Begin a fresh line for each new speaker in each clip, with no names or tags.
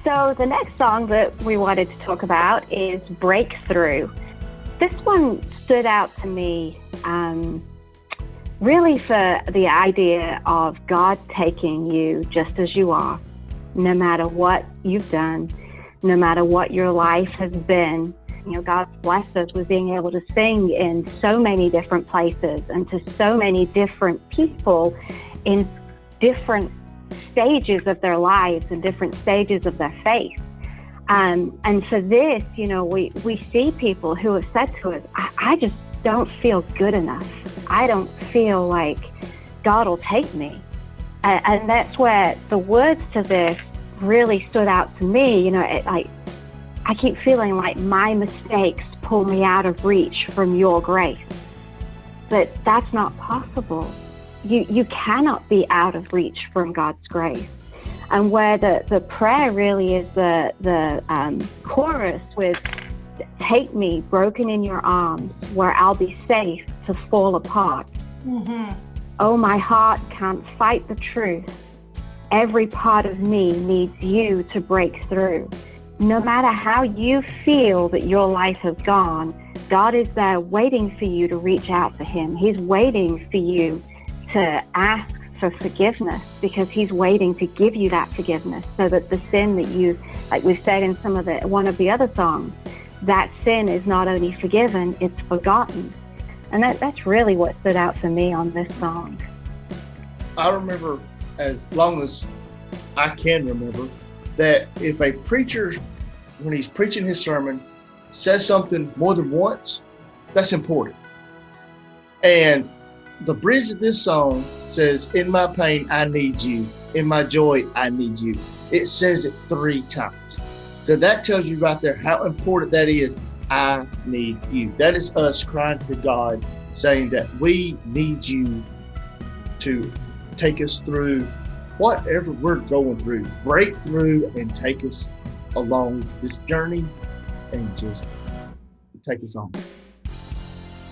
So the next song that we wanted to talk about is Breakthrough. This one stood out to me really for the idea of God taking you just as you are, no matter what you've done, no matter what your life has been. You know, God's blessed us with being able to sing in so many different places and to so many different people in different stages of their lives and different stages of their faith. And for this, you know, we see people who have said to us, I just don't feel good enough. I don't feel like God will take me. And that's where the words to this really stood out to me. You know, I keep feeling like my mistakes pull me out of reach from your grace. But that's not possible. You cannot be out of reach from God's grace. And where the prayer really is the chorus with, take me broken in your arms where I'll be safe to fall apart. Mm-hmm. Oh, my heart can't fight the truth. Every part of me needs you to break through. No matter how you feel that your life has gone, God is there waiting for you to reach out to him. He's waiting for you to ask for forgiveness because he's waiting to give you that forgiveness so that the sin that you, like we've said in one of the other songs, that sin is not only forgiven, it's forgotten. And that's really what stood out for me on this song.
I remember, as long as I can remember, that if a preacher, when he's preaching his sermon, says something more than once, that's important. And the bridge of this song says, in my pain, I need you. In my joy, I need you. It says it 3 times. So that tells you right there how important that is. I need you. That is us crying to God, saying that we need you to take us through whatever we're going through. Break through and take us along this journey and just take us on.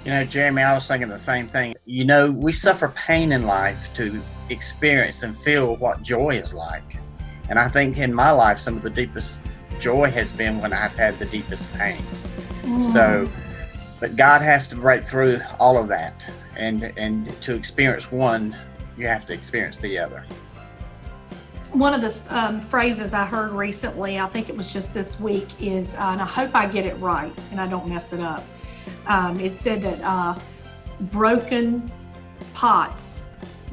You know, Jeremy, I was thinking the same thing. You know, we suffer pain in life to experience and feel what joy is like. And I think in my life, some of the deepest joy has been when I've had the deepest pain. So, but God has to break through all of that. And to experience one, you have to experience the other.
One of the phrases I heard recently, I think it was just this week, is, and I hope I get it right and I don't mess it up. It said that broken pots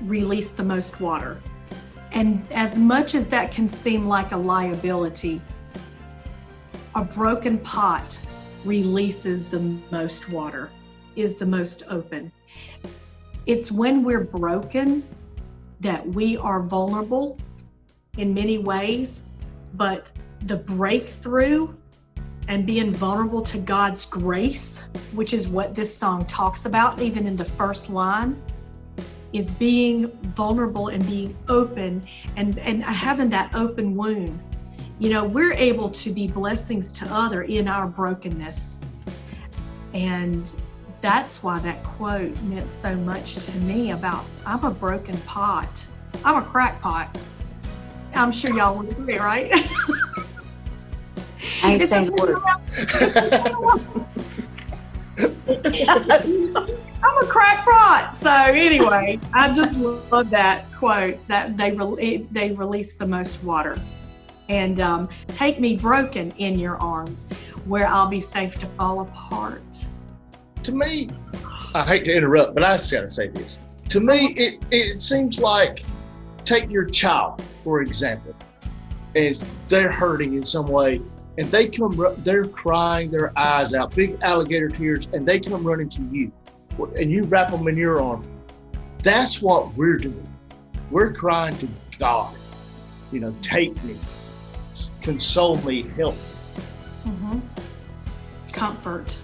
release the most water. And as much as that can seem like a liability, a broken pot releases the most water, is the most open. It's when we're broken that we are vulnerable in many ways, but the breakthrough and being vulnerable to God's grace, which is what this song talks about, even in the first line, is being vulnerable and being open and having that open wound. You know, we're able to be blessings to others in our brokenness. And that's why that quote meant so much to me about, I'm a broken pot. I'm a crackpot. I'm sure y'all would agree, right?
I ain't saying a word.
I'm a crackpot. So anyway, I just love that quote, that they release the most water. And take me broken in your arms where I'll be safe to fall apart.
To me, I hate to interrupt, but I just got to say this. To me, it seems like, take your child, for example, and they're hurting in some way, and they're crying their eyes out, big alligator tears, and they come running to you, and you wrap them in your arms. That's what we're doing. We're crying to God, you know, take me, console me, help me.
Mm-hmm. Comfort.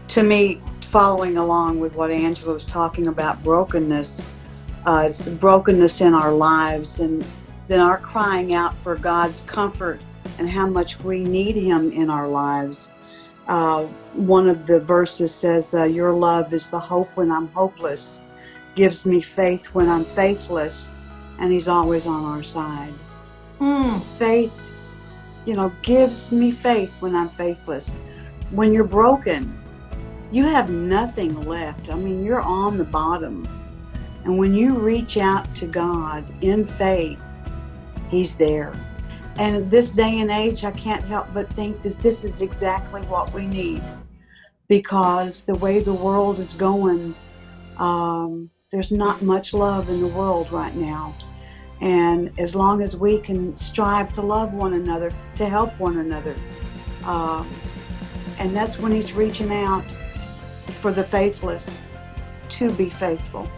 To me, following along with what Angela was talking about, brokenness, it's the brokenness in our lives, and then our crying out for God's comfort and how much we need Him in our lives. One of the verses says, your love is the hope when I'm hopeless, gives me faith when I'm faithless, and He's always on our side. Faith gives me faith when I'm faithless. When you're broken, you have nothing left. I mean, you're on the bottom. And when you reach out to God in faith, He's there. And in this day and age, I can't help but think this is exactly what we need. Because the way the world is going, there's not much love in the world right now. And as long as we can strive to love one another, to help one another, and that's when He's reaching out for the faithless to be faithful,